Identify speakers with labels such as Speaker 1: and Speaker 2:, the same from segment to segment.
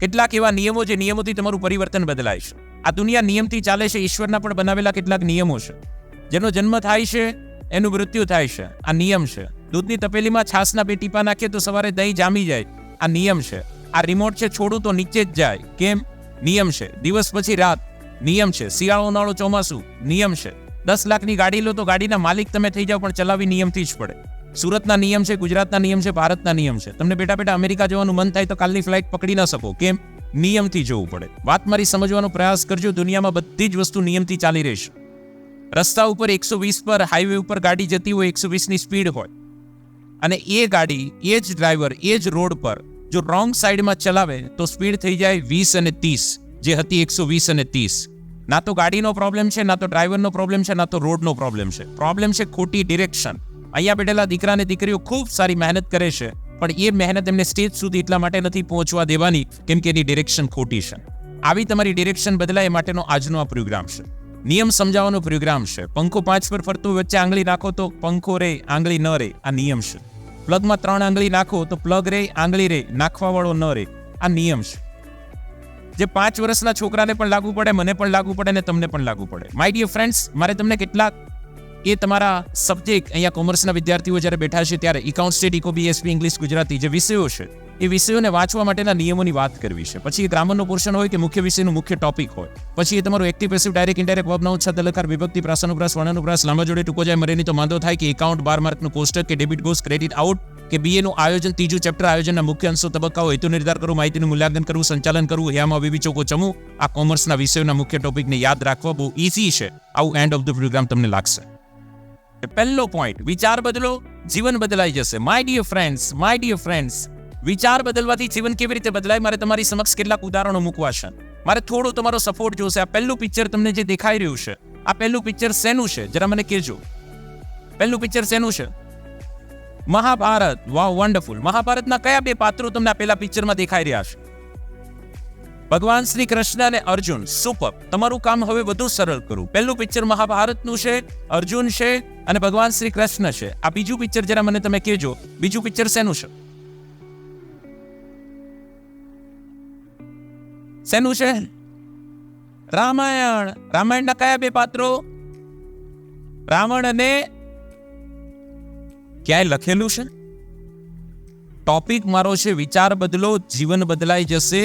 Speaker 1: કેટલાક એવા નિયમો જે નિયમોથી તમારું પરિવર્તન બદલાય છે. આ દુનિયા નિયમથી ચાલે છે. ઈશ્વરના પણ બનાવેલા કેટલાક નિયમો છે. જેનો જન્મ થાય છે એનું મૃત્યુ થાય છે. આ નિયમ છે. દૂધની તપેલીમાં છાસના 2 ટીપા નાખીએ તો સવારે દહીં જામી જાય. આ નિયમ છે. આ રિમોટ છે, છોડું તો નીચે જ જાય. કેમ? નિયમ છે. દિવસ પછી રાત, નિયમ છે. શિયાળો, ઉનાળો, ચોમાસું, નિયમ છે. 10 લાખની ગાડી લો તો ગાડીના માલિક તમે થઈ જાઓ, પણ ચલાવી નિયમથી જ પડે. સુરતના નિયમ છે, ગુજરાતના નિયમ છે, ભારતના નિયમ છે. તમને બેઠા બેઠા અમેરિકા જવાનું મન થાય તો કાલની ફ્લાઇટ પકડી ન શકો. કેમ? નિયમથી જવું પડે. વાત મારી સમજવાનો પ્રયાસ કરજો. દુનિયામાં બધી જ વસ્તુ નિયમથી ચાલી રહેશે. રસ્તા ઉપર 120 પર, હાઈવે ઉપર ગાડી જતી હોય, 120ની સ્પીડ હોય, અને એ ગાડી, એ જ ડ્રાઈવર, એ જ રોડ પર જો રોંગ સાઈડમાં ચલાવે તો સ્પીડ થઈ જાય 20 અને 30, જે હતી 120 અને 30. ના તો ગાડીનો પ્રોબ્લેમ છે, ના તો ડ્રાઈવરનો પ્રોબ્લેમ છે, ના તો રોડનો પ્રોબ્લેમ છે. પ્રોબ્લેમ છે ખોટી ડિરેક્શન. અહીંયા બેઠેલા દીકરા અને દીકરીઓ ખૂબ સારી મહેનત કરે છે, પણ એ મહેનત એમને સ્ટેજ સુધી એટલા માટે નથી પહોંચવા દેવાની કેમ કે એની ડિરેક્શન ખોટી છે. આવી તમારી ડિરેક્શન બદલાય એ માટેનો આજનો આ પ્રોગ્રામ છે. નિયમ સમજાવવાનો પ્રોગ્રામ છે. પંખો 5 પર ફરતો વચ્ચે આંગળી નાખો તો પંખો રે, આંગળી ન રે. આ નિયમ છે. પ્લગમાં 3 આંગળી નાખો તો પ્લગ રે, આંગળી રે, નાખવાવાળો ન રે. આ નિયમ છે. જે 5 વર્ષના છોકરાને પણ લાગુ પડે, મને પણ લાગુ પડે ને તમને પણ લાગુ પડે. માય ડિયર ફ્રેન્ડ્સ, મારે તમને કેટલાક એ તમારા સબ્જેક્ટ અહીંયા કોમર્સના વિદ્યાર્થીઓ જ્યારે બેઠા છે ત્યારે account stat, eco, BSP, English, Gujarati જે વિષયો છે એ વિષયોને વાંચવા માટેના નિયમોની વાત કરવી છે. પછી એ ગ્રામરનો પોર્શન હોય કે મુખ્ય વિષયનું મુખ્ય ટોપિક હોય. પછી એ તમારું active, passive, direct, indirect, verb, noun, છંદ, અલંકાર, વિભક્તિ, પ્રાસાનુપ્રાસ, વર્ણાનુપ્રાસ, લાંબા જોડે ટૂંકો જાય મરેની તો માંદો થાય, કે એકાઉન્ટ 12 માર્કનું કોષ્ટક, કે ડેબિટ ગોઝ, ક્રેડિટ આઉટ, કે બીએનું આયોજન, 3જું ચેપ્ટર આયોજનના મુખ્ય અંશો, તબક્કાઓ, હેતુ નિર્ધાર કરવું, માહિતીનું મૂલ્યાંકન કરવું, સંચાલન કરવું, હેમાં વિવિચકો ચમવું. આ કોમર્સના વિષયોના મુખ્ય ટોપિકને યાદ રાખવા બહુ ઈઝી છે. આવું એન્ડ ઓફ ધ પ્રોગ્રામ તમને લાગશે. પહેલો પોઈન્ટ, વિચાર બદલો, જીવન બદલાઈ જશે. માય ડિયર ફ્રેન્ડ્સ, વિચાર બદલવાથી જીવન કેવી રીતે બદલાય? મારે તમારી સમક્ષ કેટલાક ઉદાહરણો મૂકવા છે. મારે થોડો તમારો સપોર્ટ જોશે. આ પહેલું પિક્ચર તમને જે દેખાઈ રહ્યું છે, આ પહેલું પિક્ચર શેનું છે? જરા મને કહેજો. પહેલું પિક્ચર શેનું છે? મહાભારત. વાવ, વન્ડરફુલ. મહાભારતના કયા 2 પાત્રો તમને આ પહેલા પિક્ચરમાં દેખાઈ રહ્યા છે? ભગવાન શ્રી કૃષ્ણ અને અર્જુન. સુપર. તમારું કામ હવે વધુ સરળ કરું. પહેલું પિક્ચર મહાભારતનું છે, અર્જુન છે અને ભગવાન શ્રી કૃષ્ણ છે. આ બીજું પિક્ચર જરા મને તમે કહેજો, બીજું પિક્ચર શેનું છે? શેનું છે? રામાયણ. રામાયણના કયા 2 પાત્રો? રાવણ અને... ક્યાંય લખેલું છે? ટોપિક મારો છે વિચાર બદલો, જીવન બદલાઈ જશે.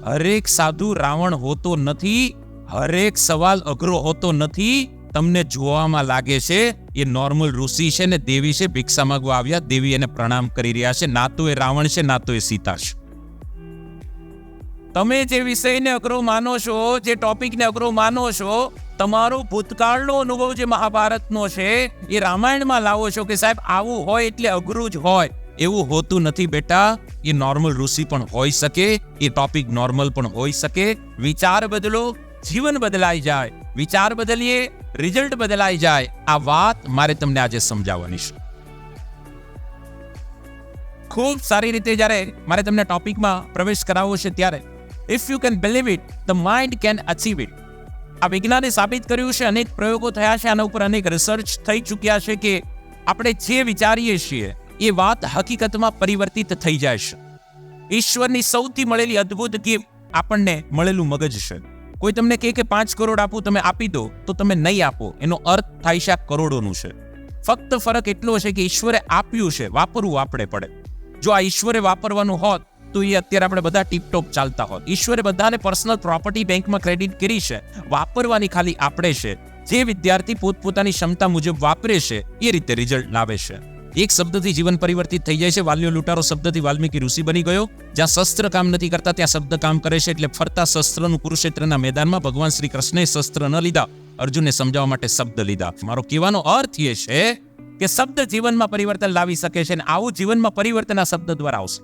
Speaker 1: હરેક સાધુ રાવણ હોતો નથી, હરેક સવાલ અઘરો હોતો નથી. તમને જોવામાં લાગે છે એ નોર્મલ ઋષિ છે ને દેવી છે, ભિક્ષા માંગવા આવ્યા, દેવી એને પ્રણામ કરી રહ્યા છે. ના તો એ રાવણ છે, ના તો એ સીતા છે. તમે જે વિષયને અઘરો માનો છો, જે ટોપિકને અઘરો માનો છો, તમારો ભૂતકાળનો અનુભવ જે મહાભારતનો છે એ રામાયણમાં લાવો છો કે સાહેબ આવું હોય એટલે અઘરું જ હોય. એવું હોતું નથી બેટા. એ નોર્મલ ઋષિ પણ હોઈ શકે, એ ટોપિક નોર્મલ પણ હોઈ શકે. વિચાર બદલો, જીવન બદલાઈ જાય. વિચાર બદલીએ, રિઝલ્ટ બદલાઈ જાય. આ વાત મારે તમને આજે સમજાવવાની છે. ખૂબ સારી રીતે જ્યારે મારે તમને ટોપિકમાં પ્રવેશ કરાવવો છે ત્યારે if you can believe it, the mind can achieve it. આ વિજ્ઞાને સાબિત કર્યું છે, અનેક પ્રયોગો થયા છે, આના ઉપર અનેક રિસર્ચ થઈ ચૂક્યા છે કે આપણે જે વિચારીએ છીએ એ વાત હકીકતમાં પરિવર્તિત થઈ જાય છે. ઈશ્વરની સૌથી મળેલી અદ્ભુત ગિફ્ટ આપણને મળેલું મગજ છે. કોઈ તમને કહે કે 5 કરોડ આપું, તમે આપી દો, તો તમે નહીં આપો. એનો અર્થ થાય છે આ કરોડોનું છે. ફક્ત ફરક એટલો છે કે ઈશ્વરે આપ્યું છે, વાપરવું આપણે પડે. જો આ ઈશ્વરે વાપરવાનું હોત તો એ અત્યારે આપણે બધા ટીપટોપ ચાલતા હોત. ઈશ્વરે બધાને પર્સનલ પ્રોપર્ટી બેંકમાં ક્રેડિટ કરી છે, વાપરવાની ખાલી આપણે છે. જે વિદ્યાર્થી પોતપોતાની ક્ષમતા મુજબ વાપરે છે એ રીતે રિઝલ્ટ લાવે છે. એક શબ્દથી જીવન પરિવર્તિત થઈ જાય છે. વાલ્યો લૂંટારો શબ્દથી વાલ્મીકી ઋષિ બની ગયો. જ્યાં શસ્ત્ર કામ નથી કરતા ત્યાં શબ્દ કામ કરે છે. એટલે ફરતા શસ્ત્રનું કુરુક્ષેત્રના મેદાનમાં ભગવાન શ્રી કૃષ્ણે શસ્ત્ર ન લીધા, અર્જુનને સમજાવવા માટે શબ્દ લીધા. મારો કહેવાનો અર્થ એ છે કે શબ્દ જીવનમાં પરિવર્તન લાવી શકે છે અને આવું જીવનમાં પરિવર્તન આ શબ્દ દ્વારા આવશે.